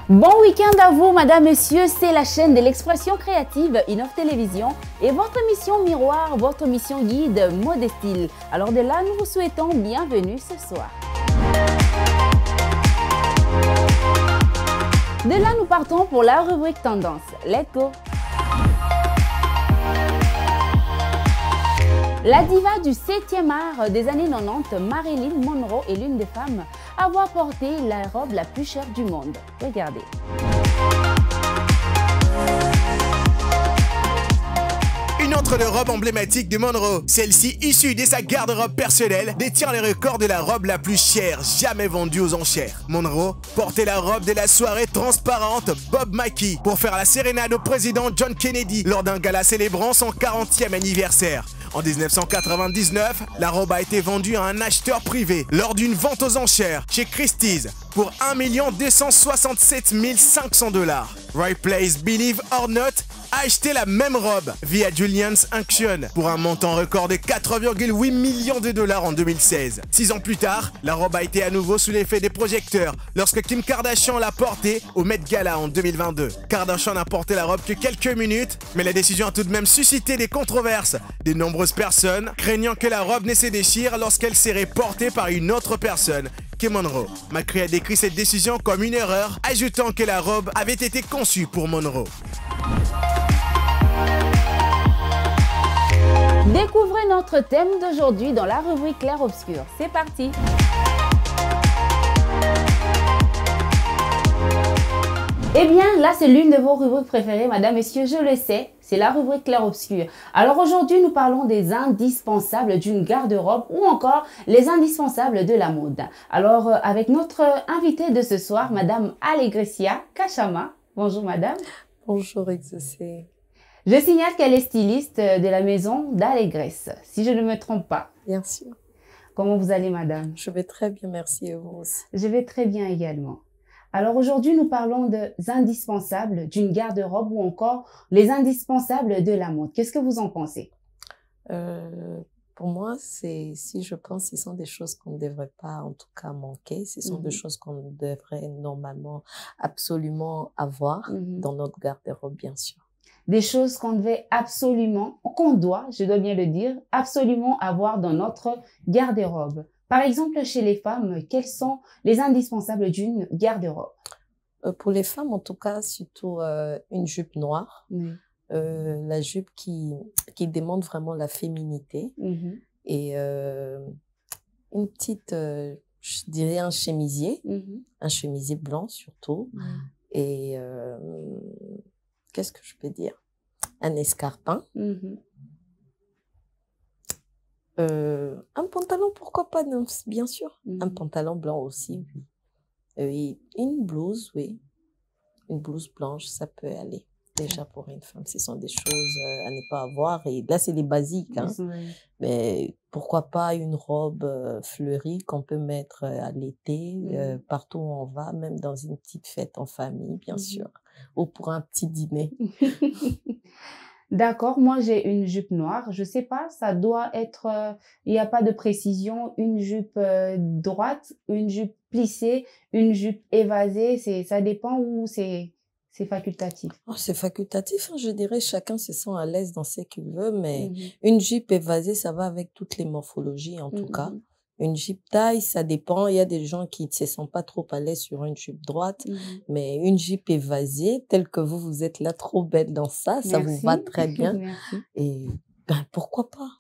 Bon week-end à vous, madame, monsieur, c'est la chaîne de l'expression créative Innov Télévision et votre mission miroir, votre mission guide, mode et style. Alors de là, nous vous souhaitons bienvenue ce soir. De là, nous partons pour la rubrique tendance. Let's go! La diva du 7e art des années 90, Marilyn Monroe est l'une des femmes à avoir porté la robe la plus chère du monde. Regardez. Une autre de robe emblématique de Monroe, celle-ci issue de sa garde-robe personnelle, détient le record de la robe la plus chère jamais vendue aux enchères. Monroe portait la robe de la soirée transparente Bob Mackie pour faire la sérénade au président John Kennedy lors d'un gala célébrant son 40e anniversaire. En 1999, la robe a été vendue à un acheteur privé lors d'une vente aux enchères chez Christie's pour 1 267 500 $. Roy Place, Believe or Not, a acheté la même robe via Julian's Auction pour un montant record de 4,8 millions de dollars en 2016. 6 ans plus tard, la robe a été à nouveau sous l'effet des projecteurs lorsque Kim Kardashian l'a portée au Met Gala en 2022. Kardashian n'a porté la robe que quelques minutes, mais la décision a tout de même suscité des controverses. De nombreuses personnes craignant que la robe ne se déchire lorsqu'elle serait portée par une autre personne que Monroe. Macri a décrit cette décision comme une erreur, ajoutant que la robe avait été conçue pour Monroe. Découvrez notre thème d'aujourd'hui dans la rubrique clair-obscur. C'est parti! Eh bien, là, c'est l'une de vos rubriques préférées, madame, messieurs, je le sais, c'est la rubrique clair-obscur. Alors aujourd'hui, nous parlons des indispensables d'une garde-robe ou encore les indispensables de la mode. Alors, avec notre invitée de ce soir, madame Allegrecia Kachama. Bonjour, madame. Bonjour, Exaucé. Je signale qu'elle est styliste de la maison d'Allegresse, si je ne me trompe pas. Bien sûr. Comment vous allez, madame? Je vais très bien, merci, et vous aussi. Je vais très bien également. Alors aujourd'hui, nous parlons des indispensables d'une garde-robe ou encore les indispensables de la mode. Qu'est-ce que vous en pensez? Pour moi, si je pense, ce sont des choses qu'on ne devrait pas, en tout cas, manquer. Ce sont des choses qu'on devrait normalement, absolument avoir dans notre garde-robe, bien sûr. Des choses qu'on devait absolument, qu'on doit, je dois bien le dire, absolument avoir dans notre garde-robe. Par exemple, chez les femmes, quels sont les indispensables d'une garde-robe? Pour les femmes, en tout cas, surtout une jupe noire. Oui. La jupe qui demande vraiment la féminité. Et une petite, je dirais un chemisier blanc surtout. Et qu'est-ce que je peux dire? Un escarpin. Un pantalon, pourquoi pas, non, bien sûr. Un pantalon blanc aussi, oui. Et une blouse, oui. Une blouse blanche, ça peut aller. Déjà pour une femme, ce sont des choses à ne pas avoir. Et là, c'est les basiques. Hein. Mais pourquoi pas une robe fleurie qu'on peut mettre à l'été, partout où on va, même dans une petite fête en famille, bien sûr. Ou pour un petit dîner. D'accord, moi j'ai une jupe noire, je sais pas, ça doit être, il n'y a pas de précision, une jupe droite, une jupe plissée, une jupe évasée, ça dépend ou c'est facultatif? Oh, c'est facultatif, hein, je dirais, chacun se sent à l'aise dans ce qu'il veut, mais une jupe évasée, ça va avec toutes les morphologies en tout cas. Une jupe taille, ça dépend. Il y a des gens qui ne se sentent pas trop à l'aise sur une jupe droite, mais une jupe évasée, telle que vous êtes là, trop belle dans ça, ça vous va très bien. Merci. Et ben, pourquoi pas?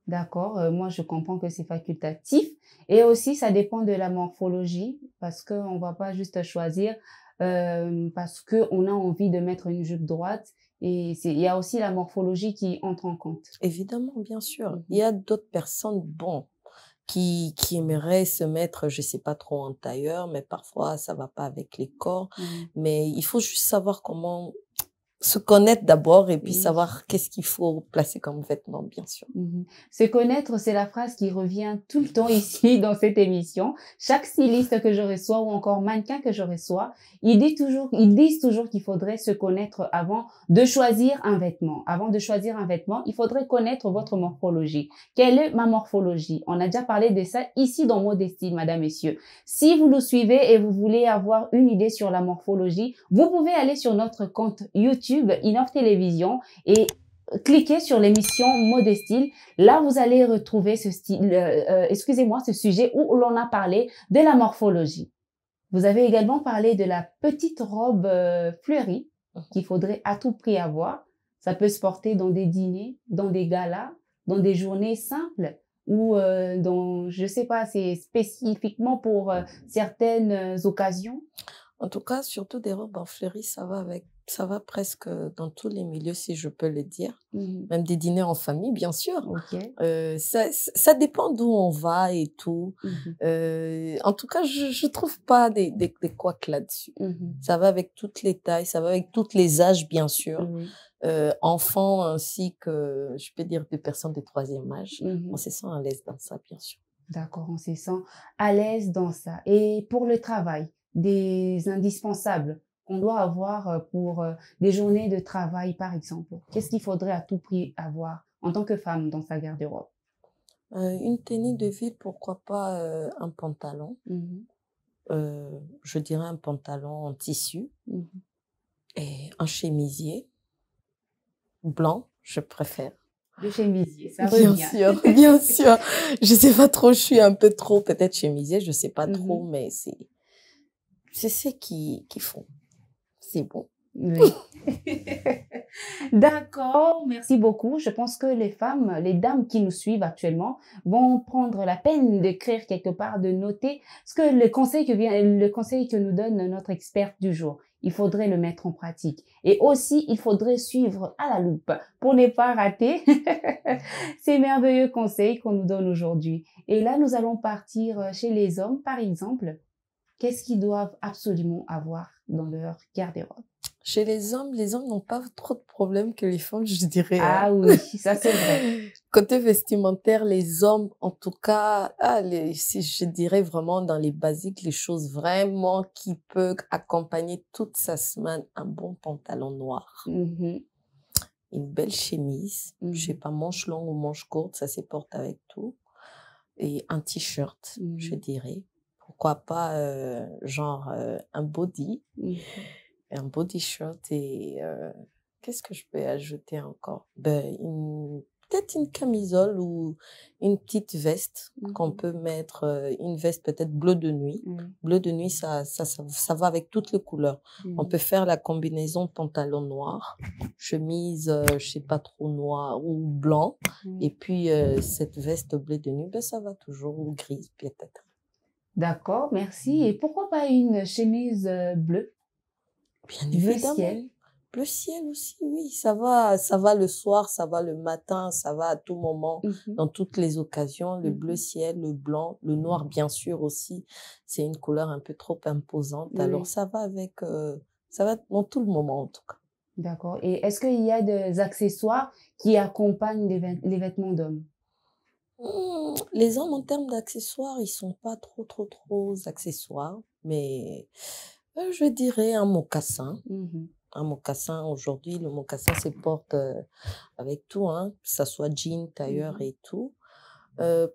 D'accord, moi je comprends que c'est facultatif. Et aussi, ça dépend de la morphologie, parce qu'on ne va pas juste choisir parce qu'on a envie de mettre une jupe droite. Et il y a aussi la morphologie qui entre en compte. Évidemment, bien sûr. Il y a d'autres personnes, bon, qui aimeraient se mettre, je sais pas trop en tailleur, mais parfois ça va pas avec les corps. Mais il faut juste savoir comment se connaître d'abord et puis savoir qu'est-ce qu'il faut placer comme vêtement, bien sûr. Se connaître, c'est la phrase qui revient tout le temps ici dans cette émission. Chaque styliste que je reçois ou encore mannequin que je reçois, ils disent toujours qu'il faudrait se connaître avant de choisir un vêtement. Avant de choisir un vêtement, il faudrait connaître votre morphologie. Quelle est ma morphologie? On a déjà parlé de ça ici dans Mode et Style, madame, messieurs. Si vous nous suivez et vous voulez avoir une idée sur la morphologie, vous pouvez aller sur notre compte YouTube Innov Télévision et cliquez sur l'émission Mode et Style. Là, vous allez retrouver ce sujet où l'on a parlé de la morphologie. Vous avez également parlé de la petite robe fleurie qu'il faudrait à tout prix avoir. Ça peut se porter dans des dîners, dans des galas, dans des journées simples ou je sais pas, c'est spécifiquement pour certaines occasions. En tout cas, surtout des robes en fleurie, ça va presque dans tous les milieux, si je peux le dire. Même des dîners en famille, bien sûr. Ça dépend d'où on va et tout. En tout cas, je trouve pas des couacs là-dessus. Ça va avec toutes les tailles, ça va avec tous les âges, bien sûr. Enfants ainsi que, je peux dire, des personnes de 3e âge. On se sent à l'aise dans ça, bien sûr. D'accord, on se sent à l'aise dans ça. Et pour le travail, des indispensables qu'on doit avoir pour des journées de travail, par exemple. Qu'est-ce qu'il faudrait à tout prix avoir en tant que femme dans sa garde-robe? Une tenue de ville, pourquoi pas un pantalon. Je dirais un pantalon en tissu et un chemisier blanc, je préfère. Le chemisier, ça revient. Bien sûr, bien sûr. Je sais pas trop, je suis un peu trop peut-être chemisier, je sais pas trop, mais c'est ce qu'ils font. C'est bon. Oui. D'accord, merci beaucoup. Je pense que les dames qui nous suivent actuellement vont prendre la peine d'écrire quelque part, de noter le conseil que nous donne notre experte du jour. Il faudrait le mettre en pratique. Et aussi, il faudrait suivre à la loupe pour ne pas rater ces merveilleux conseils qu'on nous donne aujourd'hui. Et là, nous allons partir chez les hommes, par exemple. Qu'est-ce qu'ils doivent absolument avoir dans leur garde-robe? Chez les hommes n'ont pas trop de problèmes que les femmes, je dirais. Ah oui, ça c'est vrai. Côté vestimentaire, les hommes, en tout cas, si je dirais vraiment dans les basiques, les choses vraiment qui peuvent accompagner toute sa semaine, un bon pantalon noir, une belle chemise, je sais pas, manche longue ou manche courte, ça se porte avec tout, et un t-shirt, je dirais. Pourquoi pas un body, un body shirt et qu'est-ce que je peux ajouter encore? Peut-être une camisole ou une petite veste qu'on peut mettre, une veste peut-être bleu de nuit. Bleu de nuit, ça va avec toutes les couleurs. On peut faire la combinaison pantalon noir, chemise, je sais pas trop noir ou blanc, et puis cette veste bleu de nuit, ça va toujours, ou grise peut-être. D'accord, merci. Et pourquoi pas une chemise bleue? Bien évidemment. Bleu ciel. Bleu ciel aussi, oui. Ça va le soir, ça va le matin, ça va à tout moment, dans toutes les occasions. Le bleu ciel, le blanc, le noir, bien sûr aussi. C'est une couleur un peu trop imposante. Alors, ça va avec, ça va dans tout le moment, en tout cas. D'accord. Et est-ce qu'il y a des accessoires qui accompagnent les vêtements d'hommes? Les hommes, en termes d'accessoires, ils sont pas trop accessoires, mais je dirais un mocassin. Un mocassin, aujourd'hui, le mocassin se porte avec tout, hein, que ça soit jean, tailleur et tout.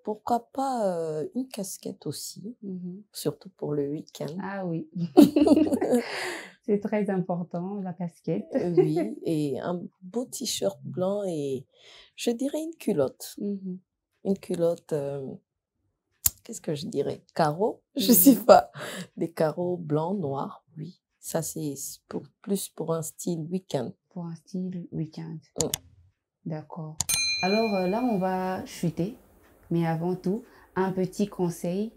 Pourquoi pas une casquette aussi, surtout pour le week-end. Ah oui, c'est très important, la casquette. Oui, et un beau t-shirt blanc et je dirais une culotte. Une culotte, qu'est-ce que je dirais? Carreaux? Je sais pas. Des carreaux blancs, noirs, oui. Ça, c'est plus pour un style week-end. Pour un style week-end. D'accord. Alors là, on va chuter. Mais avant tout, un petit conseil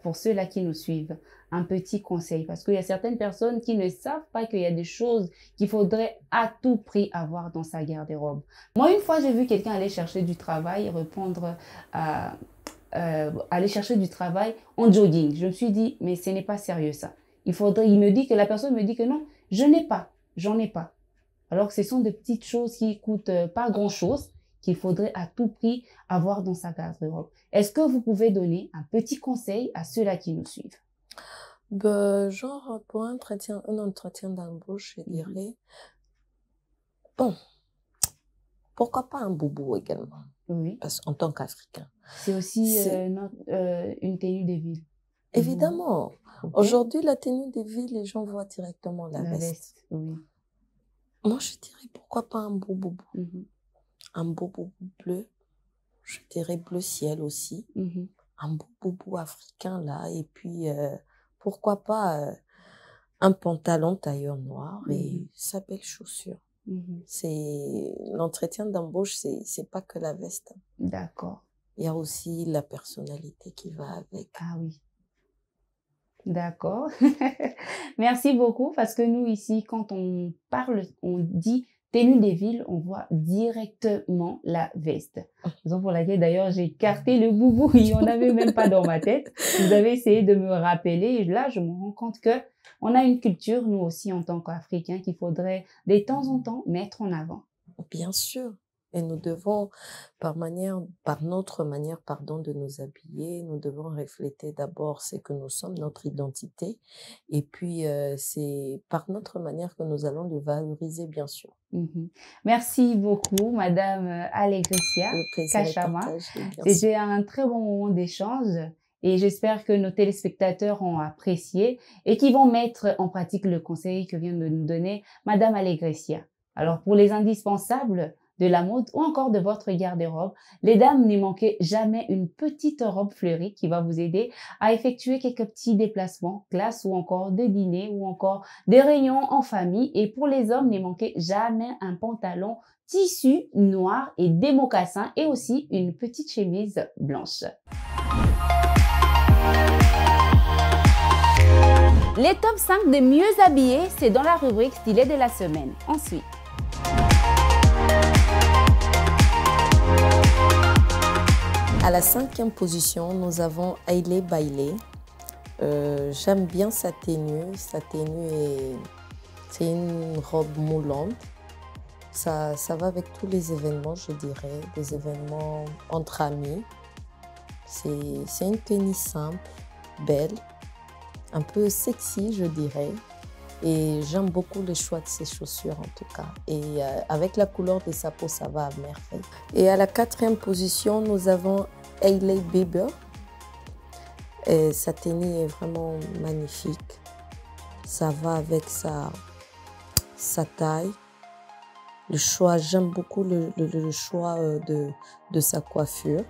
pour ceux-là qui nous suivent. Un petit conseil. Parce qu'il y a certaines personnes qui ne savent pas qu'il y a des choses qu'il faudrait à tout prix avoir dans sa garde-robe. Moi, une fois, j'ai vu quelqu'un aller chercher du travail, aller chercher du travail en jogging. Je me suis dit, mais ce n'est pas sérieux ça. La personne me dit que non, j'en ai pas. alors que ce sont de petites choses qui coûtent pas grand-chose, qu'il faudrait à tout prix avoir dans sa garde-robe. Est-ce que vous pouvez donner un petit conseil à ceux-là qui nous suivent? Ben, genre, pour un entretien d'embauche, je dirais, bon, pourquoi pas un boubou également? Oui. Parce qu'en tant qu'Africain. C'est aussi une tenue de ville. Évidemment. Okay. Aujourd'hui, la tenue de ville, les gens voient directement la veste. Oui. Moi, je dirais, pourquoi pas un beau boubou? Un beau boubou bleu. Je dirais bleu ciel aussi. Un beau boubou africain, là. Et puis, pourquoi pas un pantalon tailleur noir et sa belle chaussure. C'est l'entretien d'embauche, c'est pas que la veste. D'accord. Il y a aussi la personnalité qui va avec. Ah oui. D'accord. Merci beaucoup parce que nous ici, quand on parle, on dit tenue des villes, on voit directement la veste. Raison pour laquelle d'ailleurs j'ai écarté le boubou, il n'y en avait même pas dans ma tête. Vous avez essayé de me rappeler et là je me rends compte que on a une culture, nous aussi en tant qu'Africains, qu'il faudrait de temps en temps mettre en avant. Bien sûr. Et nous devons, par notre manière, de nous habiller, nous devons refléter d'abord ce que nous sommes, notre identité. Et puis, c'est par notre manière que nous allons le valoriser, bien sûr. Merci beaucoup, Madame Alegricia Kachama. C'était un très bon moment d'échange. Et j'espère que nos téléspectateurs ont apprécié et qu'ils vont mettre en pratique le conseil que vient de nous donner Madame Alegricia. Alors, pour les indispensables de la mode ou encore de votre garde-robe, les dames, ne manquez jamais une petite robe fleurie qui va vous aider à effectuer quelques petits déplacements, classe ou encore des dîners ou encore des réunions en famille. Et pour les hommes, ne manquez jamais un pantalon tissu noir et des mocassins et aussi une petite chemise blanche. Les top 5 des mieux habillés, c'est dans la rubrique stylé de la semaine. Ensuite, à la 5e position, nous avons Hailey Bailey. J'aime bien sa tenue. Sa tenue c'est une robe moulante. Ça va avec tous les événements, je dirais, des événements entre amis. C'est une tenue simple, belle, un peu sexy, je dirais. Et j'aime beaucoup le choix de ses chaussures en tout cas. Et avec la couleur de sa peau, ça va à merveille. Et à la 4e position, nous avons Hailey Bieber. Et sa tenue est vraiment magnifique. Ça va avec sa taille. Le choix, j'aime beaucoup le choix de sa coiffure.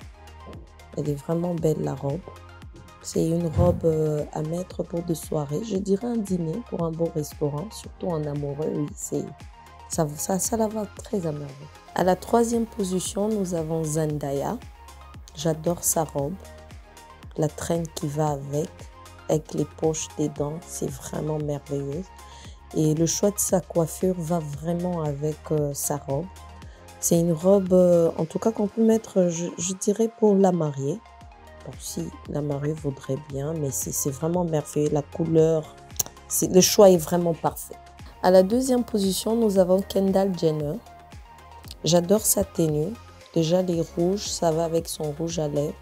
Elle est vraiment belle la robe. C'est une robe à mettre pour des soirées. Je dirais un dîner pour un beau restaurant, surtout en amoureux. Oui, ça la va très à merveille. À la 3e position, nous avons Zendaya. J'adore sa robe. La traîne qui va avec les poches des dents, c'est vraiment merveilleux. Et le choix de sa coiffure va vraiment avec sa robe. C'est une robe, en tout cas, qu'on peut mettre, je dirais, pour la mariée. Bon, si la mariée voudrait bien, mais c'est vraiment merveilleux. La couleur, le choix est vraiment parfait. À la 2e position, nous avons Kendall Jenner. J'adore sa tenue. Déjà, les rouges, ça va avec son rouge à lèvres.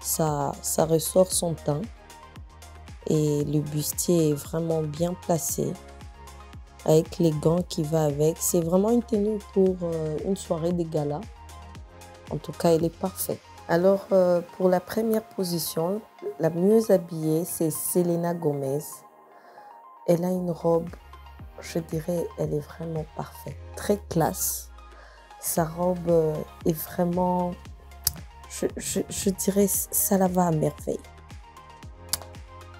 Ça ressort son teint. Et le bustier est vraiment bien placé. Avec les gants qui va avec. C'est vraiment une tenue pour une soirée de gala. En tout cas, elle est parfaite. Alors, pour la première position, la mieux habillée, c'est Selena Gomez. Elle a une robe, je dirais, elle est vraiment parfaite. Très classe. Sa robe est vraiment, je dirais, ça la va à merveille.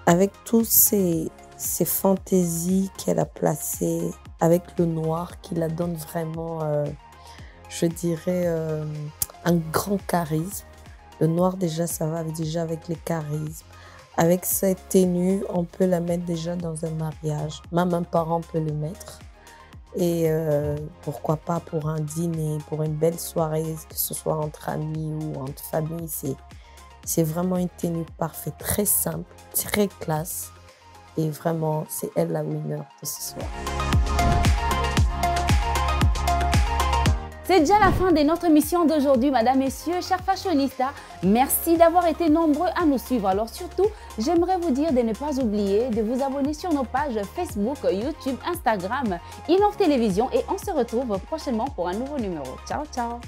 Avec toutes ces fantaisies qu'elle a placées, avec le noir qui la donne vraiment, je dirais, un grand charisme. Le noir, déjà, ça va déjà avec le charisme. Avec cette tenue, on peut la mettre déjà dans un mariage. Même un parent peut le mettre. Et pourquoi pas pour un dîner, pour une belle soirée, que ce soit entre amis ou entre familles. C'est vraiment une tenue parfaite, très simple, très classe. Et vraiment, c'est elle la winner de ce soir. C'est déjà la fin de notre émission d'aujourd'hui, mesdames, messieurs, chers fashionistas. Merci d'avoir été nombreux à nous suivre. Alors surtout, j'aimerais vous dire de ne pas oublier de vous abonner sur nos pages Facebook, YouTube, Instagram, Innov Télévision et on se retrouve prochainement pour un nouveau numéro. Ciao, ciao.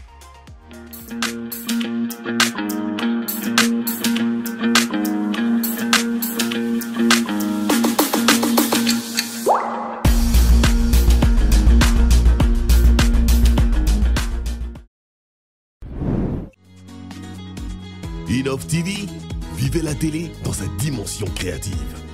Innov TV, vivez la télé dans sa dimension créative.